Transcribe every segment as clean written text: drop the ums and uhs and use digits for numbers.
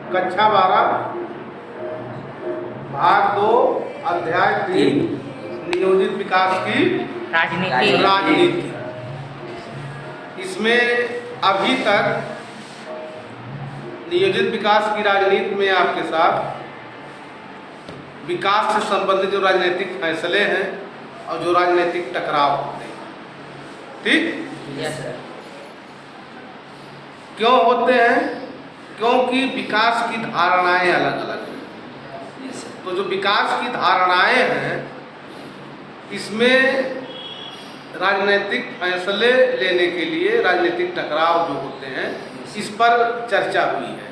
कक्षा 12 भाग 2 अध्याय 3 नियोजित विकास की राजनीति। इसमें अभी तक नियोजित विकास की राजनीति में आपके साथ विकास से संबंधित जो राजनीतिक फैसले हैं और जो राजनीतिक टकराव होते हैं, ठीक? Yes sir. क्यों होते हैं? क्योंकि विकास की धारणाएं अलग अलग हैं। तो जो विकास की धारणाएं हैं, इसमें राजनीतिक फैसले लेने के लिए राजनीतिक टकराव जो होते हैं, इस पर चर्चा हुई है।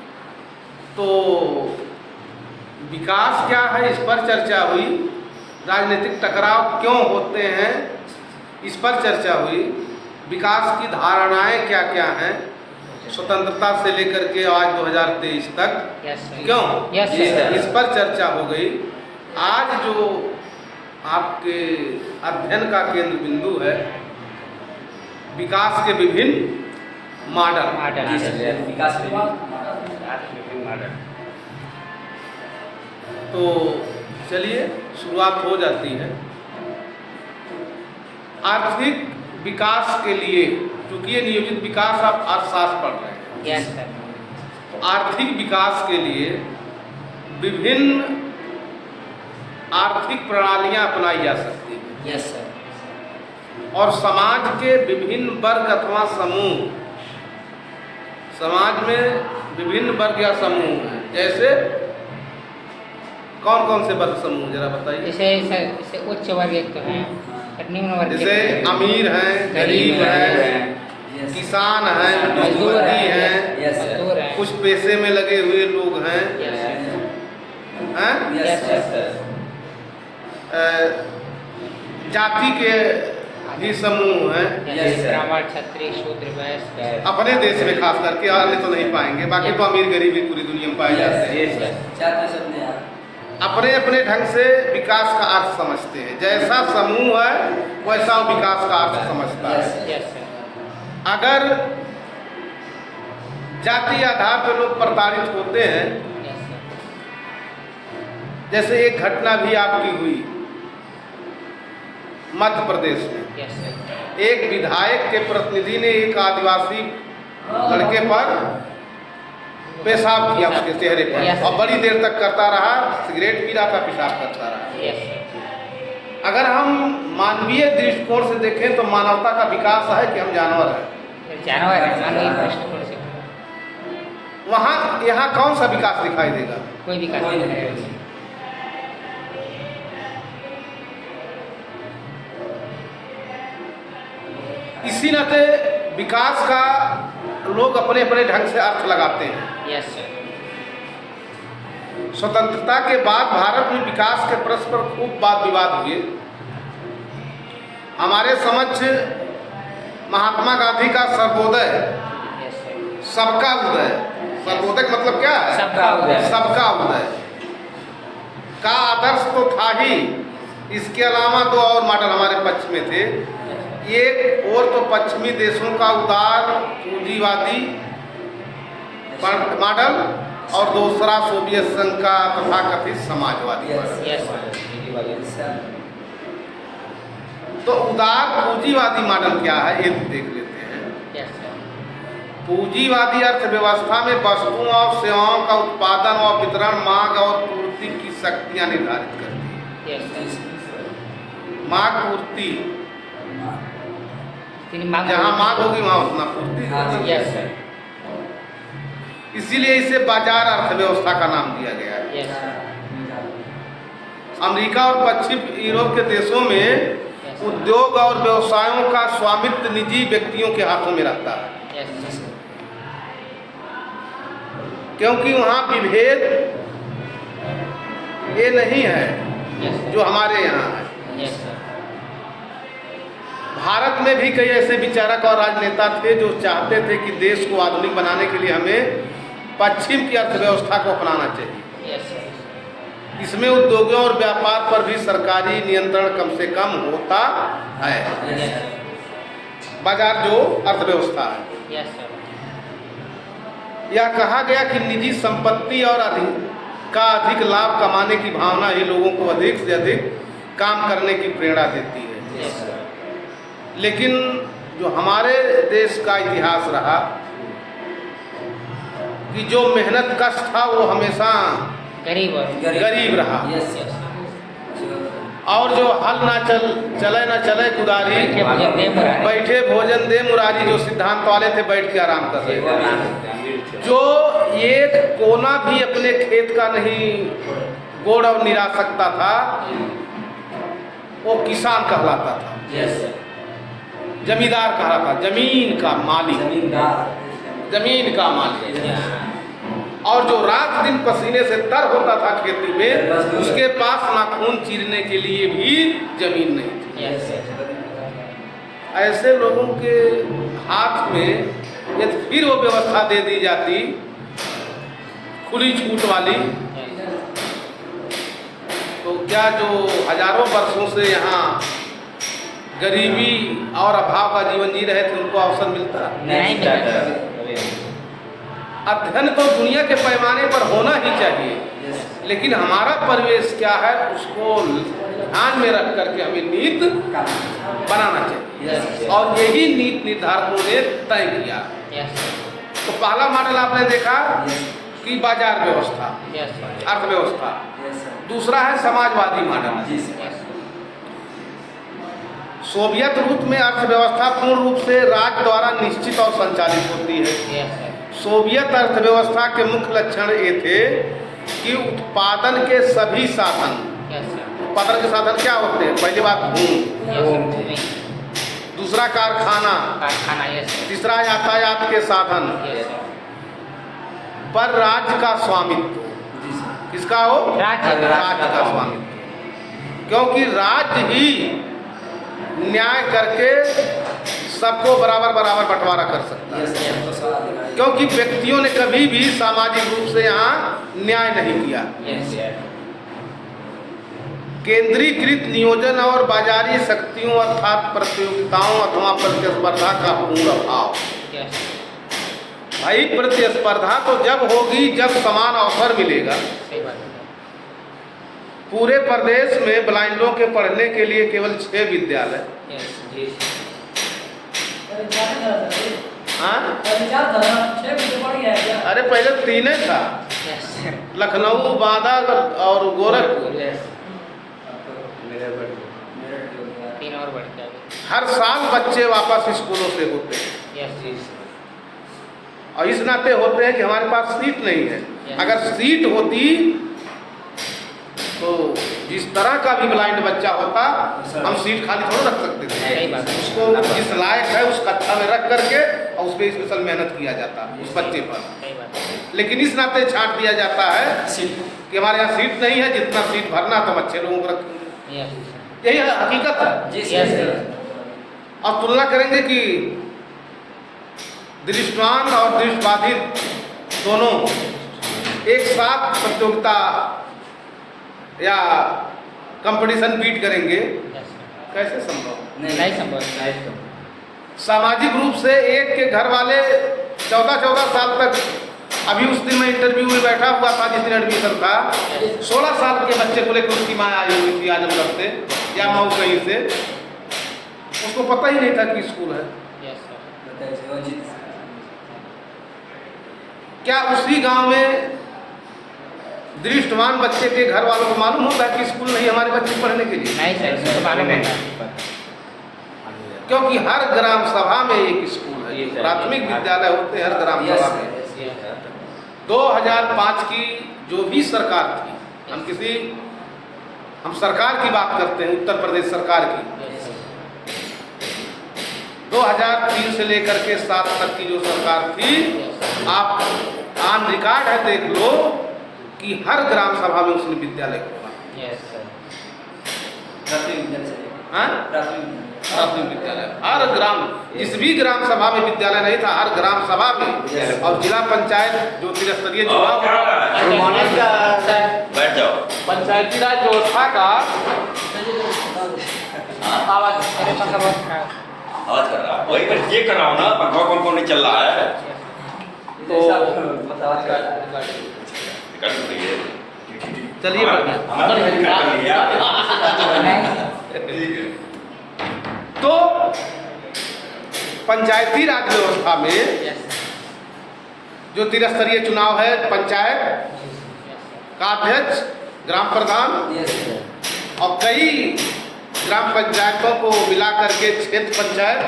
तो विकास क्या है, इस पर चर्चा हुई। राजनीतिक टकराव क्यों होते हैं, इस पर चर्चा हुई। विकास की धारणाएं क्या क्या हैं, स्वतंत्रता से लेकर के आज 2023 तक, क्यों इस पर चर्चा हो गई। आज जो आपके अध्ययन का केंद्र बिंदु है, विकास के विभिन्न मॉडल। विकास के मॉडल। तो चलिए शुरुआत हो जाती है। आर्थिक विकास के लिए, क्योंकि ये नियोजित विकास आप अर्थशास्त्र पढ़ रहे हैं, यस सर, तो आर्थिक विकास के लिए विभिन्न आर्थिक प्रणालियां अपनाई जा सकती हैं। Yes sir. और समाज के विभिन्न वर्ग अथवा समूह, समाज में विभिन्न वर्ग या समूह हैं। जैसे कौन कौन से वर्ग समूह, जरा बताइए। जैसे उच्च वर्ग एक तो हैं, निम्न वर्ग जैसे अमीर हैं, गरीब हैं, किसान हैं, मजदूरी हैं, कुछ पैसे में लगे हुए लोग हैं, जाति के भी समूह हैं, ब्राह्मण, क्षत्रिय, शूद्र, वैश्य। अपने देश में खास करके, अन्य तो नहीं पाएंगे, बाकी तो अमीर गरीब भी पूरी दुनिया में पाए जाते हैं। अपने अपने ढंग से विकास का अर्थ समझते हैं। जैसा समूह है वैसा विकास का अर्थ समझता है। अगर जाति आधार पर लोग प्रताड़ित होते हैं, जैसे एक घटना भी आपकी हुई मध्य प्रदेश में, एक विधायक के प्रतिनिधि ने एक आदिवासी लड़के पर पेशाब किया उसके चेहरे पर, और बड़ी देर तक करता रहा, सिगरेट पी रहा था, पेशाब करता रहा। अगर हम मानवीय दृष्टिकोण से देखें तो मानवता का विकास है कि हम जानवर हैं? वहाँ यहाँ कौन सा विकास दिखाई देगा? कोई विकास नहीं। इसी नाते विकास का लोग अपने अपने ढंग से अर्थ लगाते हैं। Yes sir. स्वतंत्रता के बाद भारत में विकास के प्रश्न पर खूब वाद विवाद हुए। हमारे समक्ष महात्मा गांधी का सर्वोदय, सबका उदय, सर्वोदय का मतलब क्या है? सबका उदय का आदर्श तो था ही। इसके अलावा दो और मॉडल हमारे पक्ष में थे। एक और तो पश्चिमी देशों का उदार पूंजीवादी मॉडल, और दूसरा सोवियत संघ का तथाकथित समाजवादी मॉडल। तो उदार पूंजीवादी मॉडल क्या है, ये देख लेते हैं। पूंजीवादी अर्थव्यवस्था में वस्तुओं और सेवाओं का उत्पादन और वितरण मांग और पूर्ति की शक्तियां निर्धारित करती है। मांग पूर्ति, जहाँ मांग होगी वहाँ उतना पूर्ति। इसीलिए इसे बाजार अर्थव्यवस्था का नाम दिया गया है। अमेरिका और पश्चिम यूरोप के देशों में उद्योग और व्यवसायों का स्वामित्व निजी व्यक्तियों के हाथों में रहता है, क्योंकि वहाँ विभेद ये नहीं है जो हमारे यहाँ है। भारत में भी कई ऐसे विचारक और राजनेता थे जो चाहते थे कि देश को आधुनिक बनाने के लिए हमें पश्चिम की अर्थव्यवस्था को अपनाना चाहिए। इसमें उद्योगों और व्यापार पर भी सरकारी नियंत्रण कम से कम होता है। बाजार जो अर्थव्यवस्था है, यह कहा गया कि निजी संपत्ति और अधिक लाभ कमाने की भावना ही लोगों को अधिक से अधिक काम करने की प्रेरणा देती है। लेकिन जो हमारे देश का इतिहास रहा कि जो मेहनत कष्ट था वो हमेशा गरीब रहा, और जो हल ना चले ना चले कुदारी, बैठे भोजन दे मुरारी, जो सिद्धांत वाले थे बैठ के आराम कर रहे थे। जो एक कोना भी अपने खेत का नहीं गोड़ और निरा सकता था वो किसान कहलाता था, जमींदार कहलाता, जमीन का मालिक, जमीन का मालिक। और जो रात दिन पसीने से तर होता था खेती में, उसके पास नाखून चीरने के लिए भी जमीन नहीं थी। ऐसे लोगों के हाथ में यदि फिर वो व्यवस्था दे दी जाती खुली छूट वाली, तो क्या जो हजारों वर्षों से यहाँ गरीबी और अभाव का जीवन जी रहे थे उनको अवसर मिलता? नहीं मिलता। अध्ययन तो दुनिया के पैमाने पर होना ही चाहिए, लेकिन हमारा परिवेश क्या है उसको ध्यान में रख करके हमें नीत बनाना चाहिए, और यही नीति निर्धारकों ने तय किया। तो पहला मॉडल आपने देखा कि बाजार व्यवस्था, अर्थव्यवस्था। दूसरा है समाजवादी मॉडल। सोवियत रूस में अर्थव्यवस्था पूर्ण रूप से राज्य द्वारा निश्चित और संचालित होती है। सोवियत अर्थव्यवस्था के मुख्य लक्षण ये थे कि उत्पादन के सभी साधन, उत्पादन के साधन क्या होते हैं? पहली बात भूमि, दूसरा कारखाना, तीसरा यातायात के साधन, पर राज्य का स्वामित्व। किसका हो? राज्य का स्वामित्व। क्योंकि राज्य ही न्याय करके सबको बराबर बराबर बंटवारा कर सकता है, क्योंकि व्यक्तियों ने कभी भी सामाजिक रूप से यहाँ न्याय नहीं किया। केंद्रीकृत नियोजन और बाजारी शक्तियों अर्थात प्रतियोगिताओं अथवा प्रतिस्पर्धा का पूर्ण अभाव। भाई प्रतिस्पर्धा तो जब होगी जब समान अवसर मिलेगा। पूरे प्रदेश में ब्लाइंडों के पढ़ने के लिए केवल 6 विद्यालय। अरे पहले 3 था, लखनऊ, बांदा और गोरखपुर। हर साल बच्चे वापस स्कूलों से होते हैं, और इस नाते होते हैं कि हमारे पास सीट नहीं है। अगर सीट होती तो जिस तरह का भी ब्लाइंड बच्चा होता हम सीट खाली थोड़ा रख सकते थे। उसको जिस लायक है उस कक्षा में रख करके और उस पर स्पेशल मेहनत किया जाता उस बच्चे पर। लेकिन इस नाते छांट दिया जाता है कि हमारे यहाँ सीट नहीं है, जितना सीट भरना तो अच्छे लोगों को रखेंगे। यही हकीकत है। और तुलना करेंगे कि दृष्टिवान और दृष्टिबाधित दोनों एक साथ प्रतियोगिता या कंपटीशन बीट करेंगे, कैसे संभव? नहीं संभव। सामाजिक रूप से एक के घर वाले 14-14 साल तक, अभी उस दिन मैं इंटरव्यू में बैठा हुआ था जिस दिन एडमिशन था, 16 साल के बच्चे को लेकर उसकी माँ आई हुई थी आजमगढ़ से या मऊ कहीं से, उसको पता ही नहीं था कि स्कूल है। क्या उसी गांव में दृष्टिवान बच्चे के घर वालों को मालूम होता है कि स्कूल नहीं हमारे बच्चे पढ़ने के लिए? नहीं सर, इसको मालूम है। क्योंकि हर ग्राम सभा में एक स्कूल है, प्राथमिक विद्यालय होते हैं हर ग्राम सभा में। 2005 की जो भी सरकार थी, हम सरकार की बात करते हैं, उत्तर प्रदेश सरकार की, 2003 से लेकर के 7 तक की जो सरकार थी, आप ऑन रिकॉर्ड है देख लो कि हर ग्राम सभा में उसने विद्यालय खोला। प्राथमिक विद्यालय हर ग्राम, जिस भी ग्राम सभा में विद्यालय नहीं था हर ग्राम सभा में। और जिला पंचायत जो त्रिस्तरीय चुनाव पंचायती राज व्यवस्था का आवाज कर रहा, वही पर चेक कराओ ना, पंखा कौन कौन नहीं चल रहा है। तो चलिए तो पंचायती राज व्यवस्था में जो त्रिस्तरीय चुनाव है, पंचायत का अध्यक्ष, ग्राम प्रधान और कई ग्राम पंचायतों को मिला करके क्षेत्र पंचायत,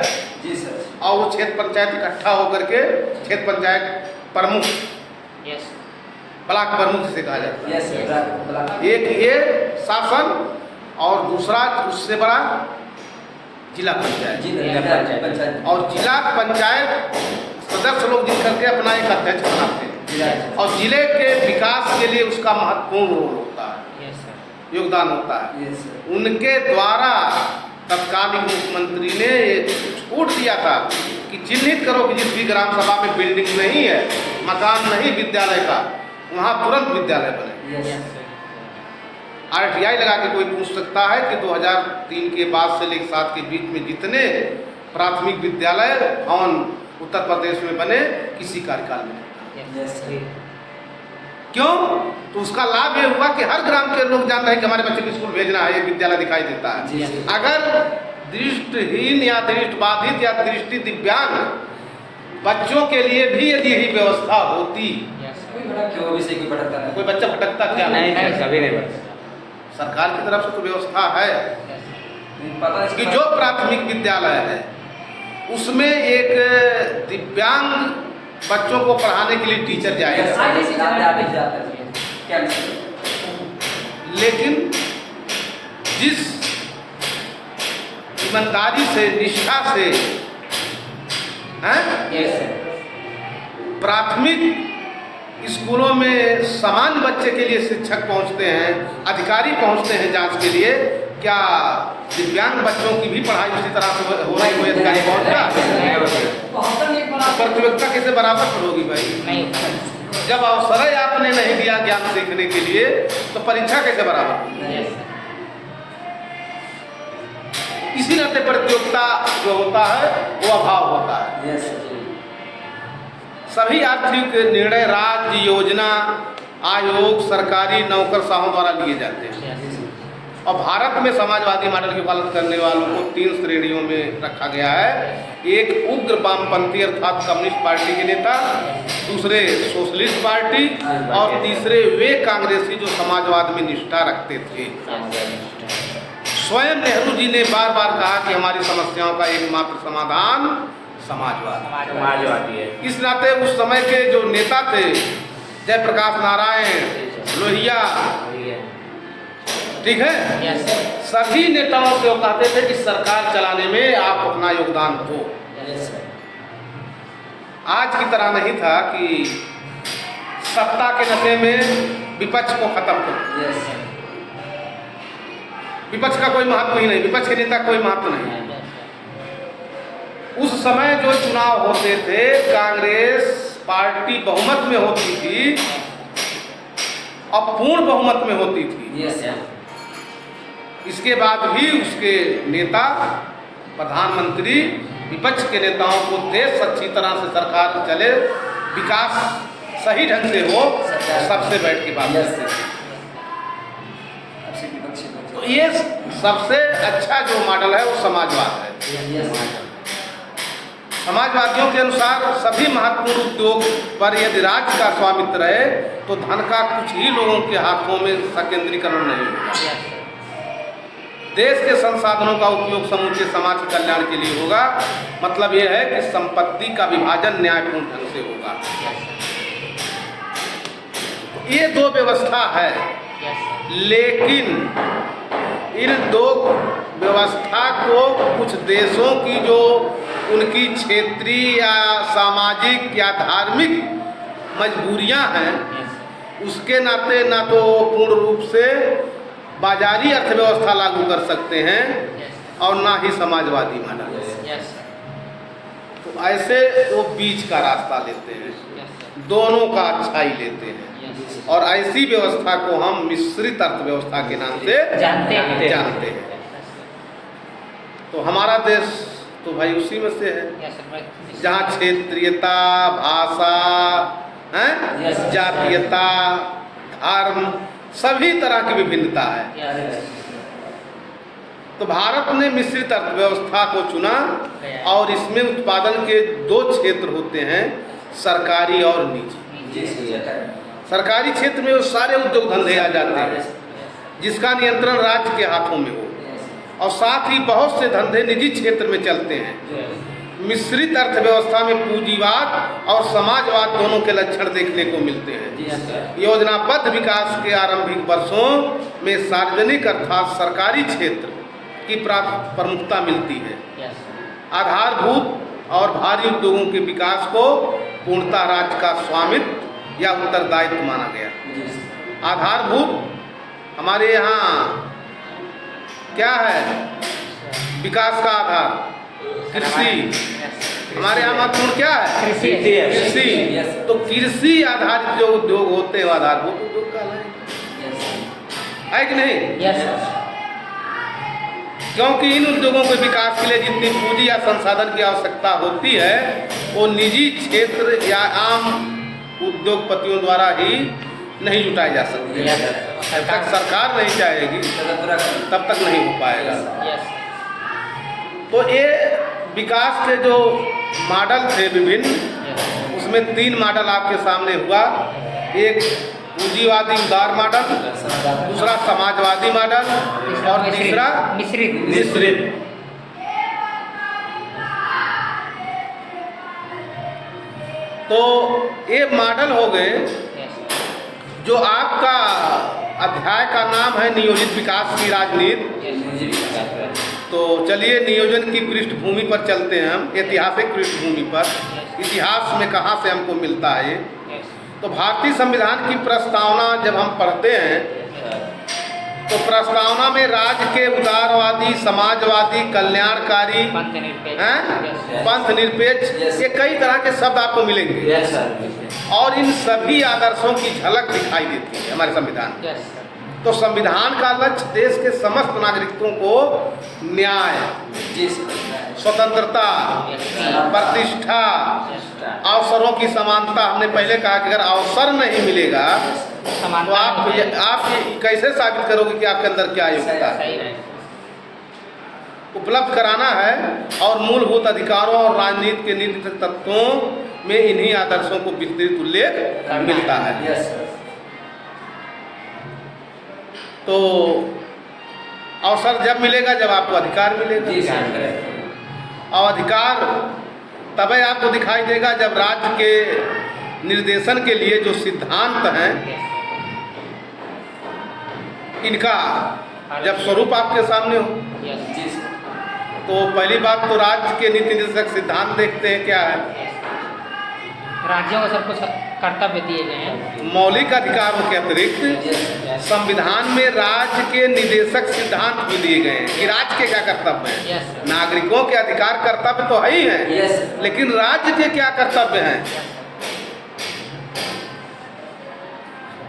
जी सर, और वो क्षेत्र पंचायत इकट्ठा होकर के क्षेत्र पंचायत प्रमुख, ब्लॉक प्रमुख जिसे कहा जाता है। यस सर, एक ये शासन और दूसरा उससे बड़ा जिला पंचायत। पंचायत और जिला पंचायत सदस्य लोग जिन करके अपना एक अध्यक्ष बनाते हैं और जिले के विकास के लिए उसका महत्वपूर्ण रोल होता है, योगदान होता है। यस सर, उनके द्वारा तत्कालीन मुख्यमंत्री ने एक छूट दिया था कि चिन्हित करो कि जिस भी ग्राम सभा में बिल्डिंग नहीं है, मकान नहीं विद्यालय का, वहाँ तुरंत विद्यालय बने। यस RTI लगा के कोई पूछ सकता है कि 2003 के बाद से लेकर 7 के बीच में जितने प्राथमिक विद्यालय भवन उत्तर प्रदेश में बने, किसी कार्यकाल में नहीं। यस सर, क्यों? तो उसका लाभ ये हुआ कि हर ग्राम के लोग जान रहे हैं कि हमारे बच्चे को स्कूल भेजना है, ये विद्यालय दिखाई देता जी, है। जी। अगर दृष्टिहीन या दृष्टिबाधित या दृष्टि दिव्यांग बच्चों के लिए भी यदि यही व्यवस्था होती, कोई भटक वो विषय कोई भटकता नहीं। कोई बच्चा भटकता क्या? नहीं सर, कभी नहीं बता। सरकार की तरफ से तो व्यवस्था है पता कि नहीं जो प्राथमिक विद्यालय है उसमें एक दिव्यांग बच्चों को पढ़ाने के लिए टीचर जाएगा, आगे से जाता है क्या नहीं। लेकिन जिस ईमानदारी से, निष्ठा से प्राथमिक स्कूलों में समान बच्चे के लिए शिक्षक पहुंचते हैं, अधिकारी पहुंचते हैं जांच के लिए, क्या दिव्यांग बच्चों की भी पढ़ाई उसी तरह से हो रही? कोई अधिकारी पहुंचता? प्रतियोगिता कैसे बराबर होगी भाई? नहीं। जब अवसर ही आपने नहीं दिया ज्ञान सीखने के लिए, तो परीक्षा कैसे बराबर होगी? इसी नाते प्रतियोगिता जो होता है वो अभाव होता है। यस सर, सभी आर्थिक निर्णय राज्य योजना आयोग सरकारी नौकरशाहों द्वारा लिए जाते हैं और भारत में समाजवादी मॉडल के पालन करने वालों को 3 श्रेणियों में रखा गया है। एक उग्र वामपंथी अर्थात कम्युनिस्ट पार्टी के नेता, दूसरे सोशलिस्ट पार्टी और तीसरे वे कांग्रेसी जो समाजवाद में निष्ठा रखते थे। स्वयं नेहरू जी ने बार बार कहा कि हमारी समस्याओं का एकमात्र समाधान समाजवादी है। इस नाते उस समय के जो नेता थे, जयप्रकाश नारायण, लोहिया, ठीक है, सभी नेताओं से वो कहते थे कि सरकार चलाने में आप अपना योगदान दो। आज की तरह नहीं था कि सत्ता के नशे में विपक्ष को खत्म करो। विपक्ष का कोई महत्व ही नहीं, विपक्ष के नेता कोई महत्व नहीं। उस समय जो चुनाव होते थे, कांग्रेस पार्टी बहुमत में होती थी और पूर्ण बहुमत में होती थी। इसके बाद भी उसके नेता, प्रधानमंत्री विपक्ष के नेताओं को देश अच्छी तरह से सरकार चले, विकास सही ढंग से हो, सबसे बैठ के बात करते थे। तो ये सबसे अच्छा जो मॉडल है वो समाजवाद है। समाजवादियों के अनुसार सभी महत्वपूर्ण उद्योग पर यदि राज्य का स्वामित्व रहे तो धन का कुछ ही लोगों के हाथों में संकेंद्रीकरण नहीं होगा। देश के संसाधनों का उपयोग समूचे समाज के कल्याण के लिए होगा। मतलब यह है कि संपत्ति का विभाजन न्यायपूर्ण ढंग से होगा। ये 2 व्यवस्था है, लेकिन इन 2 व्यवस्था को कुछ देशों की जो उनकी क्षेत्रीय या सामाजिक या धार्मिक मजबूरियां हैं, उसके नाते ना तो पूर्ण रूप से बाजारी अर्थव्यवस्था लागू कर सकते हैं और ना ही समाजवादी मॉडल। तो ऐसे वो बीच का रास्ता लेते हैं, दोनों का अच्छाई लेते हैं और ऐसी व्यवस्था को हम मिश्रित अर्थव्यवस्था के नाम से जानते हैं। तो हमारा देश तो भाई उसी में से है। Yes sir. जहाँ क्षेत्रीयता, भाषा, Yes. जातीयता, धर्म, सभी तरह की विभिन्नता है। Yes. तो भारत ने मिश्रित अर्थव्यवस्था को चुना और इसमें उत्पादन के दो क्षेत्र होते हैं, सरकारी और निजी। जी सर। सरकारी क्षेत्र में वो सारे उद्योग धंधे आ जाते हैं जिसका नियंत्रण राज्य के हाथों में हो, और साथ ही बहुत से धंधे निजी क्षेत्र में चलते हैं। मिश्रित अर्थव्यवस्था में पूंजीवाद और समाजवाद दोनों के लक्षण देखने को मिलते हैं। योजनाबद्ध विकास के आरंभिक वर्षों में सार्वजनिक अर्थात सरकारी क्षेत्र की प्रमुखता मिलती है। आधारभूत और भारी उद्योगों के विकास को पूर्णतः राज्य का स्वामित्व या उत्तरदायित्व माना गया। आधारभूत हमारे यहाँ क्या है? विकास का आधार कृषि। हमारे यहाँ महत्वपूर्ण क्या है? कृषि। तो कृषि आधारित जो उद्योग होते हैं आधारभूत उद्योग कहलाएंगे, है कि नहीं? Yes sir. क्योंकि इन उद्योगों के विकास के लिए जितनी पूंजी या संसाधन की आवश्यकता होती है वो निजी क्षेत्र या आम उद्योगपतियों द्वारा ही नहीं जुटाई जा सकती। जब तक सरकार नहीं चाहेगी तब तक नहीं हो पाएगा। यस। तो ये विकास के जो मॉडल थे विभिन्न, उसमें 3 मॉडल आपके सामने हुआ। एक पूंजीवादी उदार मॉडल, दूसरा समाजवादी मॉडल और तीसरा मिश्रित। तो ये मॉडल हो गए। जो आपका अध्याय का नाम है नियोजित विकास की राजनीति। तो चलिए नियोजन की पृष्ठभूमि पर चलते हैं हम, ऐतिहासिक पृष्ठभूमि पर। इतिहास में कहाँ से हमको मिलता है? तो भारतीय संविधान की प्रस्तावना जब हम पढ़ते हैं तो प्रस्तावना में राज्य के उदारवादी, समाजवादी, कल्याणकारी, पंथ निरपेक्ष, ये कई तरह के शब्द आपको मिलेंगे। और इन सभी आदर्शों की झलक दिखाई देती है हमारे संविधान में। तो संविधान का लक्ष्य देश के समस्त नागरिकों को न्याय, स्वतंत्रता, प्रतिष्ठा, अवसरों की समानता। हमने पहले कहा कि अगर अवसर नहीं मिलेगा तो आप कैसे साबित करोगे कि आपके अंदर क्या योग्यता है? उपलब्ध कराना है। और मूलभूत अधिकारों और राजनीति के नीति तत्वों में इन्हीं आदर्शों को विस्तृत उल्लेख मिलता है। तो अवसर जब मिलेगा जब आपको अधिकार मिलेगा, और अधिकार तभी आपको दिखाई देगा जब राज्य के निर्देशन के लिए जो सिद्धांत हैं इनका जब स्वरूप आपके सामने हो। तो पहली बात तो राज्य के नीति निर्देशक सिद्धांत देखते हैं क्या है। राज्यों को सब कुछ कर्तव्य दिए गए हैं। मौलिक अधिकारों के अतिरिक्त संविधान में राज्य के निदेशक सिद्धांत भी दिए गए हैं कि राज्य के क्या कर्तव्य हैं। नागरिकों के अधिकार कर्तव्य तो है ही हैं, लेकिन राज्य के क्या कर्तव्य हैं,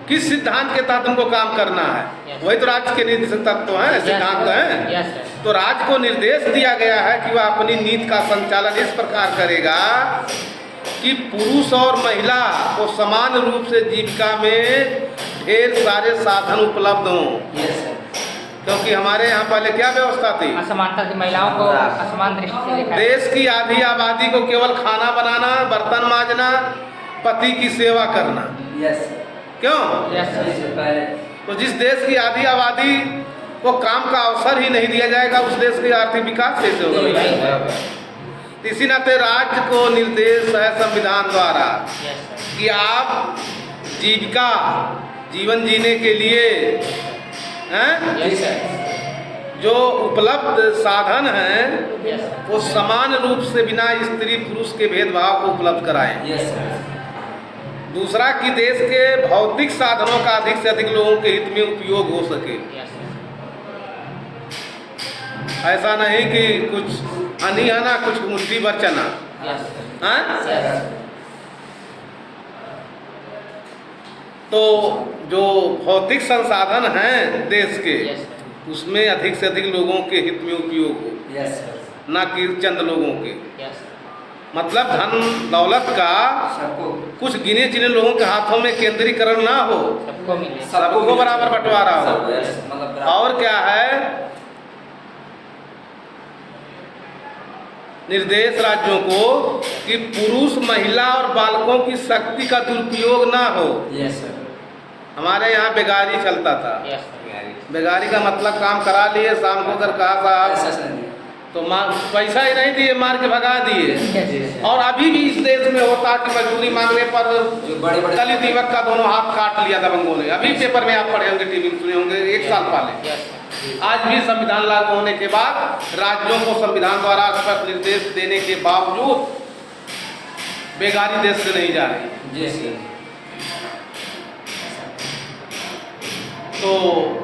किस सिद्धांत के तहत उनको काम करना है, वही तो राज्य के निदेशक तत्व हैं, सिद्धांत हैं। तो राज्य को निर्देश दिया गया है कि वह अपनी नीति का संचालन इस प्रकार करेगा कि पुरुष और महिला को समान रूप से जीविका में ढेर सारे साधन उपलब्ध हों। क्योंकि हमारे यहाँ पहले क्या व्यवस्था थी? असमानता की महिलाओं को असमान दृष्टि से देखा। देश की आधी आबादी को केवल खाना बनाना, बर्तन मांजना, पति की सेवा करना। क्यों? तो जिस देश की आधी आबादी को काम का अवसर ही नहीं दिया जाएगा उस देश के आर्थिक विकास कैसे होगा? इसी नाते राज्य को निर्देश है संविधान द्वारा कि आप जीविका, जीवन जीने के लिए जो उपलब्ध साधन हैं वो समान रूप से बिना स्त्री पुरुष के भेदभाव को उपलब्ध कराएं। दूसरा कि देश के भौतिक साधनों का अधिक से अधिक लोगों के हित में उपयोग हो सके। ऐसा नहीं कि कुछ अनिहना कुछ मुट्ठी भर चना। तो जो भौतिक संसाधन हैं देश के उसमें अधिक से अधिक लोगों के हित में उपयोग हो। ना कि चंद लोगों के। यस मतलब धन दौलत का सबको कुछ गिने चुने लोगों के हाथों में केंद्रीकरण ना हो, सबको मिले। सबको बराबर बंटवारा हो। सबको, yes, मतलब बराबर। और क्या है, निर्देश राज्यों को कि पुरुष महिला और बालकों की शक्ति का दुरुपयोग ना हो। Yes sir. हमारे यहाँ बेगारी चलता था। यस बेगारी का मतलब काम करा लिए, शाम को अगर कहा ऐसा साहब सर नहीं। तो पैसा ही नहीं दिए, मार के भगा दिए। यस और अभी भी इस देश में होता कि मजदूरी मांगने पर जो बड़े बड़े दलित युवक का दोनों हाथ काट लिया दबंगों ने। अभी पेपर में आप पढ़े होंगे, टीवी में सुने होंगे, 1 साल पहले। यस आज भी संविधान लागू होने के बाद राज्यों को संविधान द्वारा स्पष्ट निर्देश देने के बावजूद बेगारी देश से नहीं जा रही। जी सर। तो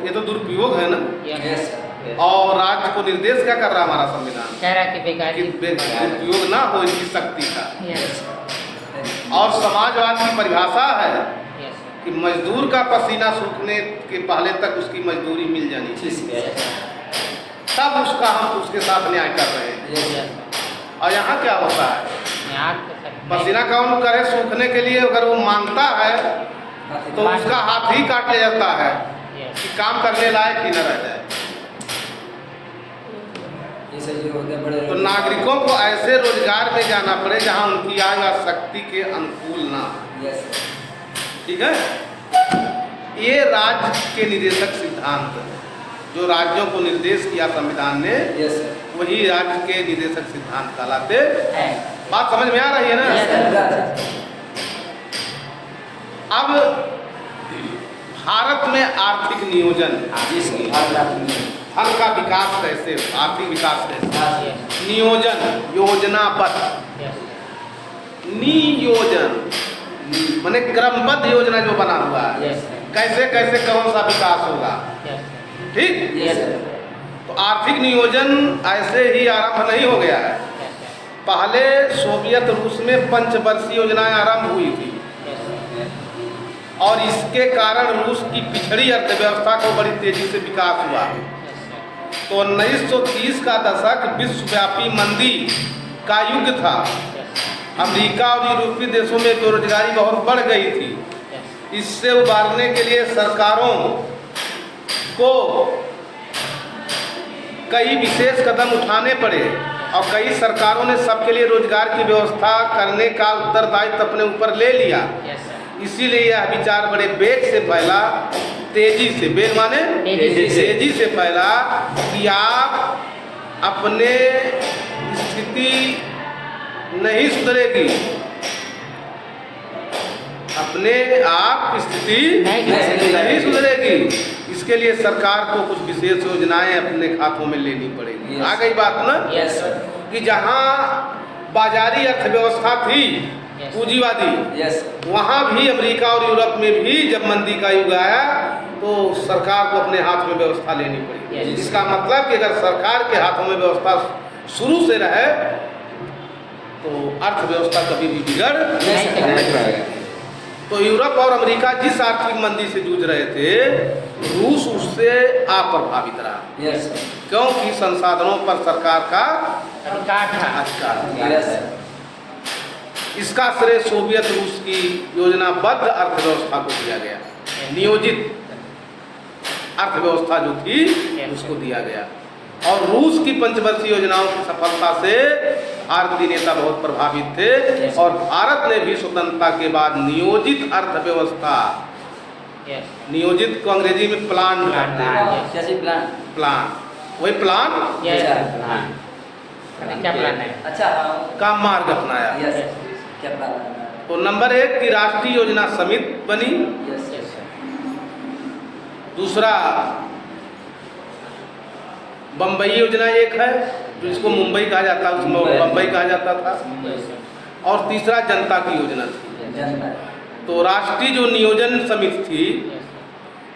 ये तो दुरुपयोग है ना। Yes sir. और राज्य को निर्देश क्या कर रहा है हमारा संविधान कह रहा कि कि बेकारी। दुरुपयोग ना हो इसकी शक्ति का। यस और समाजवाद की परिभाषा है यस कि मजदूर का पसीना सूखने के पहले तक उसकी मजदूरी मिल जानी चाहिए, तब उसका हम उसके साथ न्याय कर रहे हैं। यस और यहाँ क्या होता है, यहाँ तो सर पसीना कौन करे सूखने के लिए, अगर वो मांगता है तो उसका हाथ ही काट लिया जाता है यस कि काम करने लायक ही न रह जाए। ये सर जो होते हैं बड़े तो नागरिकों को ऐसे रोजगार में जाना पड़े जहाँ उनकी आय और शक्ति के अनुकूल ना हो। Yes sir. ठीक है, ये राज्य के निदेशक सिद्धांत है। जो राज्यों को निर्देश किया संविधान ने, यस सर। वही राज्य के निदेशक सिद्धांत कहलाते। है। बात समझ में आ रही है Yes, ना। sir. अब भारत में आर्थिक नियोजन, जी सर। धन का विकास कैसे, आर्थिक विकास कैसे, यस नियोजन, योजनाबद्ध, यस नियोजन माने क्रमबद्ध योजना जो बना हुआ है, यस कैसे कैसे कौन सा विकास होगा। यस ठीक, यस सर। तो आर्थिक नियोजन ऐसे ही आरंभ नहीं हो गया है। पहले सोवियत रूस में पंचवर्षीय योजनाएं आरंभ हुई थी और इसके कारण रूस की पिछड़ी अर्थव्यवस्था को बड़ी तेजी से विकास हुआ। तो 1930 का दशक विश्वव्यापी मंदी का युग था। अमेरिका और यूरोपीय देशों में बेरोजगारी बहुत बढ़ गई थी। इससे उबारने के लिए सरकारों को कई विशेष कदम उठाने पड़े और कई सरकारों ने सबके लिए रोजगार की व्यवस्था करने का उत्तरदायित्व अपने ऊपर ले लिया। इसीलिए यह विचार बड़े वेग से फैला, तेजी से, वेग माने तेजी से फैला कि आप अपने स्थिति नहीं सुधरेगी, अपने आप स्थिति नहीं सुधरेगी। इसके लिए सरकार को कुछ विशेष योजनाएं अपने खातों में लेनी पड़ेगी। आ गई बात ना। यस कि जहाँ बाजारी अर्थव्यवस्था थी पूंजीवादी, वहाँ भी अमेरिका और यूरोप में भी जब मंदी का युग आया तो सरकार को अपने हाथ में व्यवस्था लेनी पड़ी। इसका मतलब कि अगर सरकार के हाथों में व्यवस्था शुरू से रहे तो अर्थव्यवस्था कभी भी बिगड़ नहीं पाएगी। तो यूरोप और अमेरिका जिस आर्थिक मंदी से जूझ रहे थे, रूस उससे अप्रभावित रहा, क्योंकि संसाधनों पर सरकार का अधिकार था। इसका श्रेय सोवियत रूस की योजनाबद्ध अर्थव्यवस्था को दिया गया। नियोजित अर्थव्यवस्था जो थी उसको दिया गया। और रूस की पंचवर्षीय योजनाओं की सफलता से भारतीय नेता बहुत प्रभावित थे और भारत ने भी स्वतंत्रता के बाद नियोजित अर्थव्यवस्था, नियोजित को अंग्रेजी में प्लान कहते हैं, प्लान, वही प्लान क्या प्लान है? अच्छा का मार्ग अपनाया। क्या प्लान? तो नंबर 1 की राष्ट्रीय योजना समिति बनी। दूसरा बम्बई योजना एक है, जिसको मुंबई कहा जाता है, उसमें बम्बई कहा जाता था। और तीसरा जनता की योजना थी। तो राष्ट्रीय जो नियोजन समिति थी,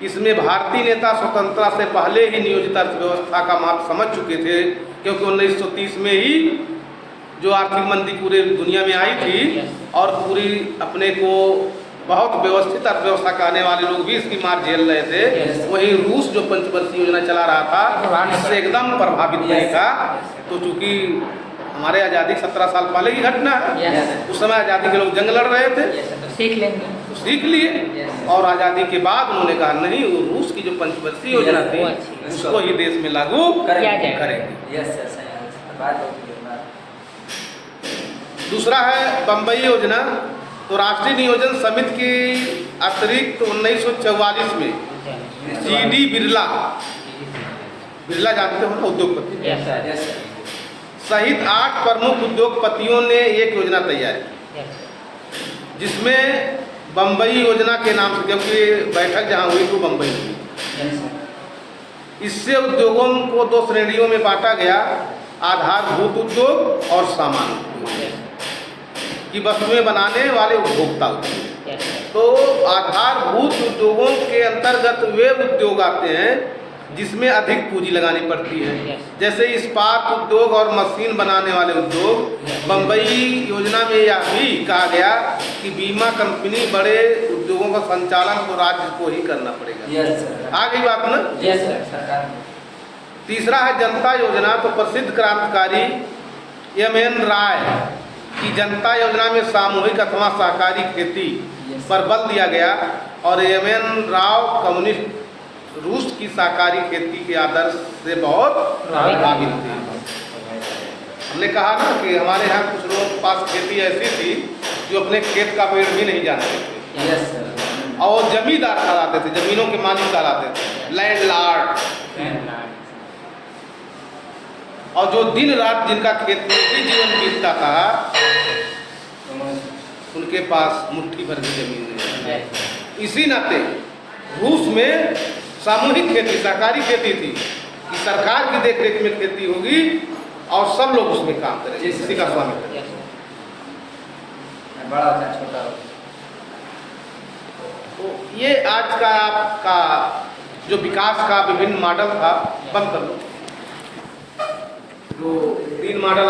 इसमें भारतीय नेता स्वतंत्रता से पहले ही नियोजित अर्थव्यवस्था का माप समझ चुके थे, क्योंकि 1930 में ही जो आर्थिक मंदी पूरे दुनिया में आई थी और पूरी अपने को बहुत व्यवस्थित अर्थव्यवस्था कहने वाले लोग भी इसकी मार झेल रहे थे। वहीं रूस जो पंचवर्षीय योजना चला रहा था इससे एकदम प्रभावित नहीं था। तो चूंकि हमारे आज़ादी 17 साल पहले की घटना है, उस समय आज़ादी के लोग जंग लड़ रहे थे, तो सीख लेंगे। तो सीख लिए। और आज़ादी के बाद उन्होंने कहा नहीं, वो रूस की जो पंचवर्षीय योजना थी उसको ही देश में लागू करेंगे। दूसरा है बम्बई योजना। तो राष्ट्रीय नियोजन समिति की अतिरिक्त 1944 में GD बिरला जानते हो ना, उद्योगपति सहित 8 प्रमुख उद्योगपतियों ने एक योजना तैयार की, जिसमें बम्बई योजना के नाम से, क्योंकि बैठक जहाँ हुई तो बम्बई हुई। इससे उद्योगों को 2 श्रेणियों में बांटा गया, आधारभूत उद्योग और सामान्य उद्योग की वस्तुएं बनाने वाले उपभोक्ता उद्योग। तो आधारभूत उद्योगों के अंतर्गत वे उद्योग आते हैं जिसमें अधिक पूंजी लगानी पड़ती है, जैसे इस्पात उद्योग और मशीन बनाने वाले उद्योग। बम्बई योजना में यह भी कहा गया कि बीमा कंपनी बड़े उद्योगों का संचालन तो राज्य को ही करना पड़ेगा। आ गई बात ना। तीसरा है जनता योजना। तो प्रसिद्ध क्रांतिकारी MN राय की जनता योजना में सामूहिक अथवा सहकारी खेती पर बल दिया गया, और MN राव कम्युनिस्ट रूस की सहकारी खेती के आदर्श से बहुत प्रभावित थे। हमने कहा ना कि हमारे यहाँ कुछ लोगों के पास खेती ऐसी थी जो अपने खेत का पेड़ भी नहीं जानते थे, और जमींदार कहलाते थे, जमीनों के मालिक कहलाते थे, लैंडलॉर्ड। और जो दिन रात जिनका खेत में ही जीवन बीतता था, उनके पास मुट्ठी भर की जमीन नहीं है। इसी नाते रूस में सामूहिक खेती, सहकारी खेती थी कि सरकार की देखरेख में खेती होगी और सब लोग उसमें काम करेंगे, इसी का स्वामित्व। बड़ा छोटा। तो ये आज का आपका जो विकास का विभिन्न मॉडल था, बंद कर लो। तो 3 मॉडल